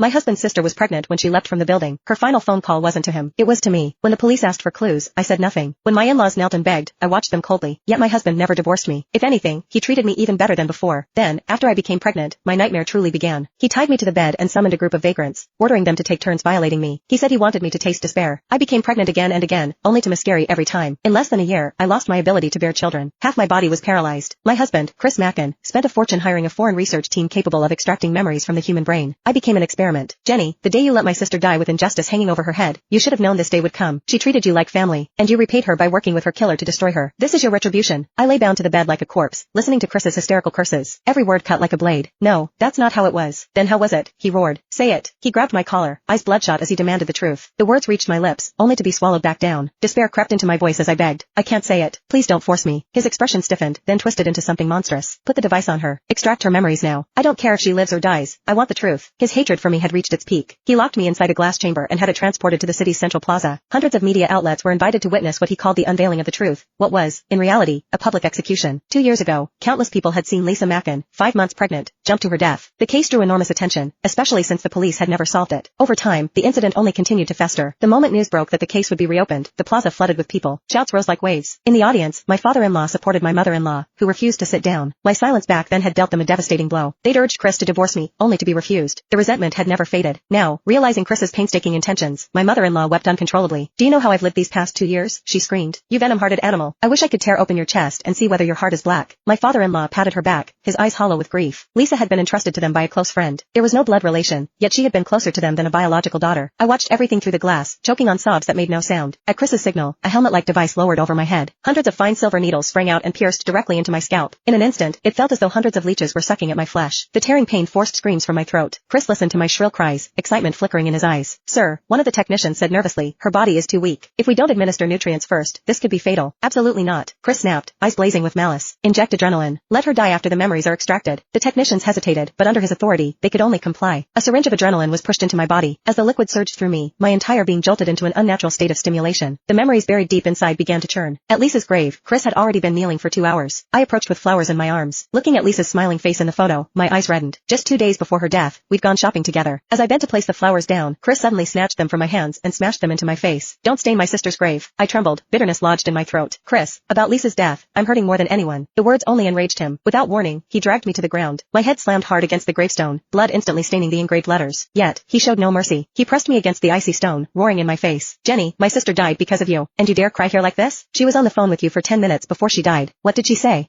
My husband's sister was pregnant when she left from the building. Her final phone call wasn't to him. It was to me. When the police asked for clues, I said nothing. When my in-laws knelt and begged, I watched them coldly. Yet my husband never divorced me. If anything, he treated me even better than before. Then, after I became pregnant, my nightmare truly began. He tied me to the bed and summoned a group of vagrants, ordering them to take turns violating me. He said he wanted me to taste despair. I became pregnant again and again, only to miscarry every time. In less than a year, I lost my ability to bear children. Half my body was paralyzed. My husband, Chris Mackin, spent a fortune hiring a foreign research team capable of extracting memories from the human brain. I became an experiment. Jenny, the day you let my sister die with injustice hanging over her head, you should have known this day would come. She treated you like family, and you repaid her by working with her killer to destroy her. This is your retribution. I lay bound to the bed like a corpse, listening to Chris's hysterical curses, every word cut like a blade. No, that's not how it was. Then how was it? He roared. Say it. He grabbed my collar, eyes bloodshot as he demanded the truth. The words reached my lips, only to be swallowed back down. Despair crept into my voice as I begged. I can't say it. Please don't force me. His expression stiffened, then twisted into something monstrous. Put the device on her. Extract her memories now. I don't care if she lives or dies. I want the truth. His hatred for me had reached its peak. He locked me inside a glass chamber and had it transported to the city's central plaza. Hundreds of media outlets were invited to witness what he called the unveiling of the truth. What was, in reality, a public execution. 2 years ago, countless people had seen Lisa Mackin, 5 months pregnant, jump to her death. The case drew enormous attention, especially since the police had never solved it. Over time, the incident only continued to fester. The moment news broke that the case would be reopened, the plaza flooded with people. Shouts rose like waves. In the audience, my father-in-law supported my mother-in-law, who refused to sit down. My silence back then had dealt them a devastating blow. They'd urged Chris to divorce me, only to be refused. The resentment had never faded. Now, realizing Chris's painstaking intentions, my mother-in-law wept uncontrollably. Do you know how I've lived these past 2 years? She screamed. You venom-hearted animal. I wish I could tear open your chest and see whether your heart is black. My father-in-law patted her back, his eyes hollow with grief. Lisa had been entrusted to them by a close friend. There was no blood relation, yet she had been closer to them than a biological daughter. I watched everything through the glass, choking on sobs that made no sound. At Chris's signal, a helmet-like device lowered over my head. Hundreds of fine silver needles sprang out and pierced directly into my scalp. In an instant, it felt as though hundreds of leeches were sucking at my flesh. The tearing pain forced screams from my throat. Chris listened to my shrill cries, excitement flickering in his eyes. Sir, one of the technicians said nervously, her body is too weak. If we don't administer nutrients first, this could be fatal. Absolutely not. Chris snapped, eyes blazing with malice. Inject adrenaline. Let her die after the memories are extracted. The technicians hesitated, but under his authority, they could only comply. A syringe of adrenaline was pushed into my body. As the liquid surged through me, my entire being jolted into an unnatural state of stimulation. The memories buried deep inside began to churn. At Lisa's grave, Chris had already been kneeling for 2 hours. I approached with flowers in my arms. Looking at Lisa's smiling face in the photo, my eyes reddened. Just 2 days before her death, we'd gone shopping together. As I bent to place the flowers down, Chris suddenly snatched them from my hands and smashed them into my face. Don't stain my sister's grave. I trembled, bitterness lodged in my throat. Chris, about Lisa's death, I'm hurting more than anyone. The words only enraged him. Without warning, he dragged me to the ground. My head slammed hard against the gravestone, blood instantly staining the engraved letters. Yet, he showed no mercy. He pressed me against the icy stone, roaring in my face. Jenny, my sister died because of you. And you dare cry here like this? She was on the phone with you for 10 minutes before she died. What did she say?